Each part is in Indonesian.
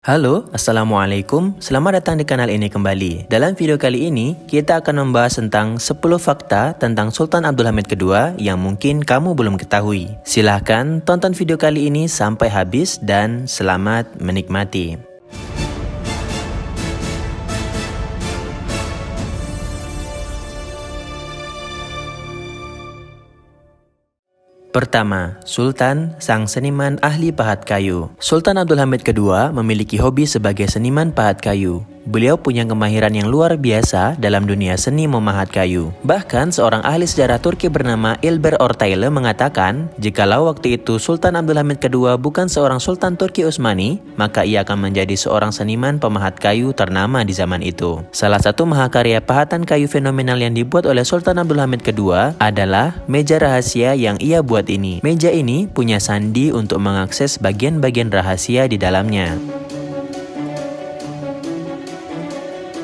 Halo, Assalamualaikum. Selamat datang di kanal ini kembali. Dalam video kali ini, kita akan membahas tentang 10 fakta tentang Sultan Abdul Hamid II yang mungkin kamu belum ketahui. Silahkan tonton video kali ini sampai habis dan selamat menikmati. Pertama, Sultan, sang seniman ahli pahat kayu. Sultan Abdul Hamid II memiliki hobi sebagai seniman pahat kayu. Beliau punya kemahiran yang luar biasa dalam dunia seni memahat kayu. Bahkan seorang ahli sejarah Turki bernama Ilber Ortaylı mengatakan, jikalau waktu itu Sultan Abdul Hamid II bukan seorang Sultan Turki Utsmani, maka ia akan menjadi seorang seniman pemahat kayu ternama di zaman itu. Salah satu mahakarya pahatan kayu fenomenal yang dibuat oleh Sultan Abdul Hamid II adalah meja rahasia yang ia buat ini. Meja ini punya sandi untuk mengakses bagian-bagian rahasia di dalamnya.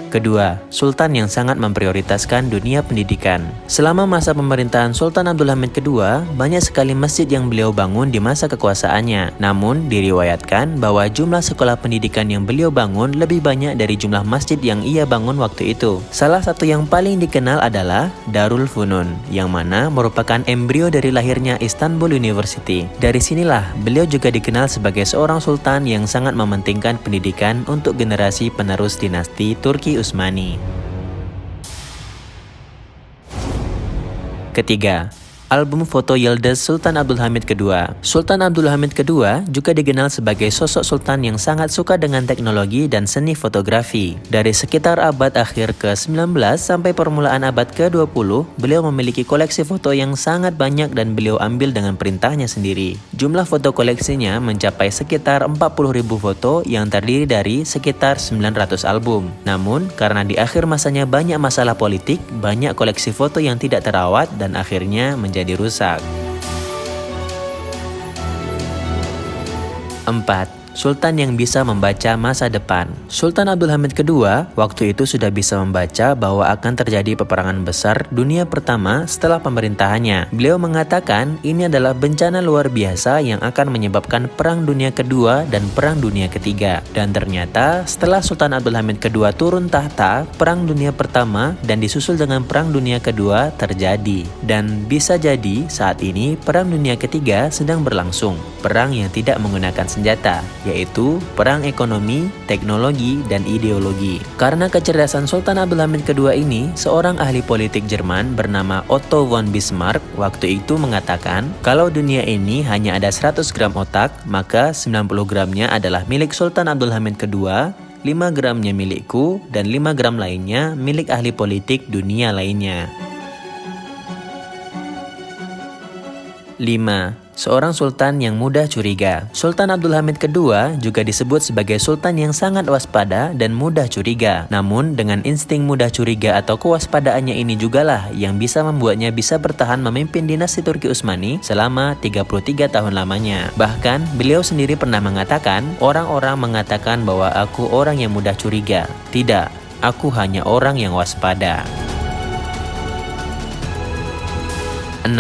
Kedua, Sultan yang sangat memprioritaskan dunia pendidikan. Selama masa pemerintahan Sultan Abdul Hamid II, banyak sekali masjid yang beliau bangun di masa kekuasaannya. Namun, diriwayatkan bahwa jumlah sekolah pendidikan yang beliau bangun lebih banyak dari jumlah masjid yang ia bangun waktu itu. Salah satu yang paling dikenal adalah Darul Funun, yang mana merupakan embrio dari lahirnya Istanbul University. Dari sinilah, beliau juga dikenal sebagai seorang sultan yang sangat mementingkan pendidikan untuk generasi penerus dinasti Turki Utsmani. Ketiga, album foto Yıldız Sultan Abdul Hamid II. Sultan Abdul Hamid II juga dikenal sebagai sosok sultan yang sangat suka dengan teknologi dan seni fotografi. Dari sekitar abad akhir ke-19 sampai permulaan abad ke-20, beliau memiliki koleksi foto yang sangat banyak dan beliau ambil dengan perintahnya sendiri. Jumlah foto koleksinya mencapai sekitar 40.000 foto yang terdiri dari sekitar 900 album. Namun, karena di akhir masanya banyak masalah politik, banyak koleksi foto yang tidak terawat dan akhirnya menjadi rusak. 4. Sultan yang bisa membaca masa depan. Sultan Abdul Hamid II waktu itu sudah bisa membaca bahwa akan terjadi peperangan besar dunia pertama setelah pemerintahannya. Beliau mengatakan ini adalah bencana luar biasa yang akan menyebabkan perang dunia kedua dan perang dunia ketiga. Dan ternyata setelah Sultan Abdul Hamid II turun tahta, perang dunia pertama dan disusul dengan perang dunia kedua terjadi. Dan bisa jadi saat ini perang dunia ketiga sedang berlangsung. Perang yang tidak menggunakan senjata, yaitu perang ekonomi, teknologi, dan ideologi. Karena kecerdasan Sultan Abdul Hamid II ini, seorang ahli politik Jerman bernama Otto von Bismarck waktu itu mengatakan, kalau dunia ini hanya ada 100 gram otak, maka 90 gramnya adalah milik Sultan Abdul Hamid II, 5 gramnya milikku, dan 5 gram lainnya milik ahli politik dunia lainnya. 5. Seorang sultan yang mudah curiga. Sultan Abdul Hamid II juga disebut sebagai sultan yang sangat waspada dan mudah curiga. Namun, dengan insting mudah curiga atau kewaspadaannya ini jugalah yang bisa membuatnya bisa bertahan memimpin dinasti Turki Utsmani selama 33 tahun lamanya. Bahkan, beliau sendiri pernah mengatakan, orang-orang mengatakan bahwa aku orang yang mudah curiga. Tidak, aku hanya orang yang waspada. 6.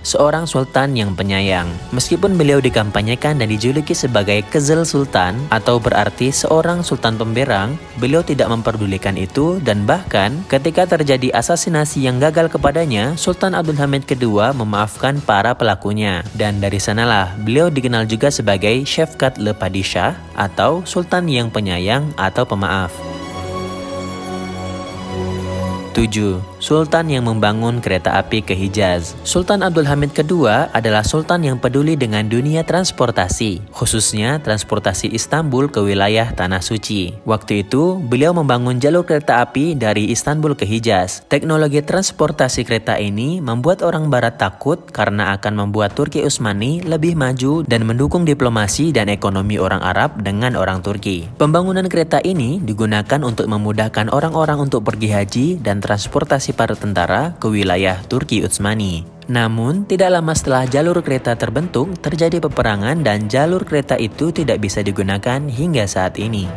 Seorang sultan yang penyayang. Meskipun beliau dikampanyekan dan dijuluki sebagai Qızıl Sultan atau berarti seorang sultan pemberang, beliau tidak memperdulikan itu dan bahkan ketika terjadi asasinasi yang gagal kepadanya, Sultan Abdul Hamid II memaafkan para pelakunya. Dan dari sanalah beliau dikenal juga sebagai Şefkat le Padişah atau sultan yang penyayang atau pemaaf. 7. Sultan yang membangun kereta api ke Hijaz. Sultan Abdul Hamid II adalah sultan yang peduli dengan dunia transportasi, khususnya transportasi Istanbul ke wilayah Tanah Suci. Waktu itu, beliau membangun jalur kereta api dari Istanbul ke Hijaz. Teknologi transportasi kereta ini membuat orang barat takut karena akan membuat Turki Utsmani lebih maju dan mendukung diplomasi dan ekonomi orang Arab dengan orang Turki. Pembangunan kereta ini digunakan untuk memudahkan orang-orang untuk pergi haji dan transportasi para tentara ke wilayah Turki Utsmani. Namun, tidak lama setelah jalur kereta terbentuk, terjadi peperangan dan jalur kereta itu tidak bisa digunakan hingga saat ini.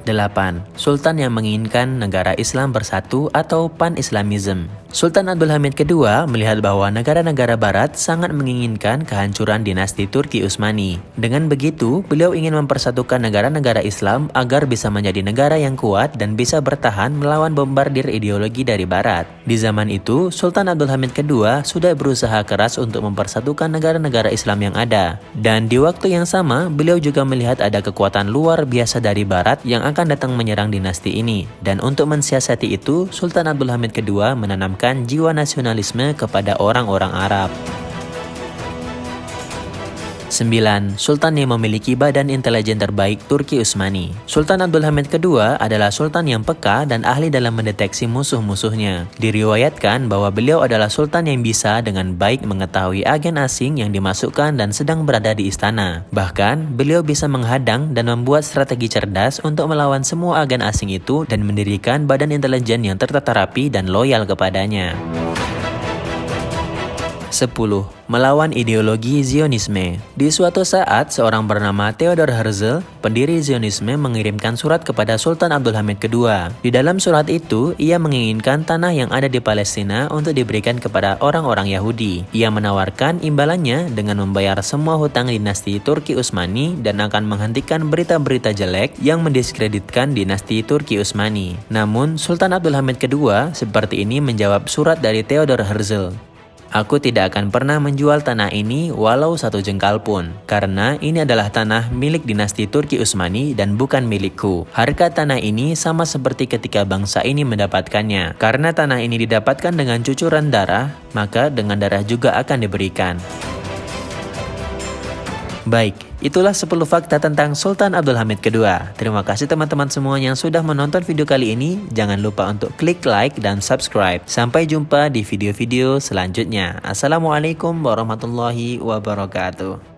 8. Sultan yang menginginkan negara Islam bersatu atau pan-Islamism. Sultan Abdul Hamid II melihat bahwa negara-negara barat sangat menginginkan kehancuran dinasti Turki Utsmani. Dengan begitu, beliau ingin mempersatukan negara-negara Islam agar bisa menjadi negara yang kuat dan bisa bertahan melawan bombardir ideologi dari barat. Di zaman itu, Sultan Abdul Hamid II sudah berusaha keras untuk mempersatukan negara-negara Islam yang ada. Dan di waktu yang sama, beliau juga melihat ada kekuatan luar biasa dari barat yang akan datang menyerang dinasti ini. Dan untuk mensiasati itu, Sultan Abdul Hamid II menanamkan jiwa nasionalisme kepada orang-orang Arab. 9. Sultan yang memiliki badan intelijen terbaik Turki Utsmani. Sultan Abdul Hamid II adalah sultan yang peka dan ahli dalam mendeteksi musuh-musuhnya. Diriwayatkan bahwa beliau adalah sultan yang bisa dengan baik mengetahui agen asing yang dimasukkan dan sedang berada di istana. Bahkan, beliau bisa menghadang dan membuat strategi cerdas untuk melawan semua agen asing itu dan mendirikan badan intelijen yang tertata rapi dan loyal kepadanya. 10. Melawan ideologi Zionisme. Di suatu saat, seorang bernama Theodor Herzl, pendiri Zionisme, mengirimkan surat kepada Sultan Abdul Hamid II. Di dalam surat itu, ia menginginkan tanah yang ada di Palestina untuk diberikan kepada orang-orang Yahudi. Ia menawarkan imbalannya dengan membayar semua hutang dinasti Turki Utsmani dan akan menghentikan berita-berita jelek yang mendiskreditkan dinasti Turki Utsmani. Namun, Sultan Abdul Hamid II seperti ini menjawab surat dari Theodor Herzl. Aku tidak akan pernah menjual tanah ini walau 1 jengkal pun, karena ini adalah tanah milik dinasti Turki Utsmani dan bukan milikku. Harga tanah ini sama seperti ketika bangsa ini mendapatkannya. Karena tanah ini didapatkan dengan cucuran darah, maka dengan darah juga akan diberikan. Baik, itulah 10 fakta tentang Sultan Abdul Hamid II. Terima kasih teman-teman semua yang sudah menonton video kali ini. Jangan lupa untuk klik like dan subscribe. Sampai jumpa di video-video selanjutnya. Assalamualaikum warahmatullahi wabarakatuh.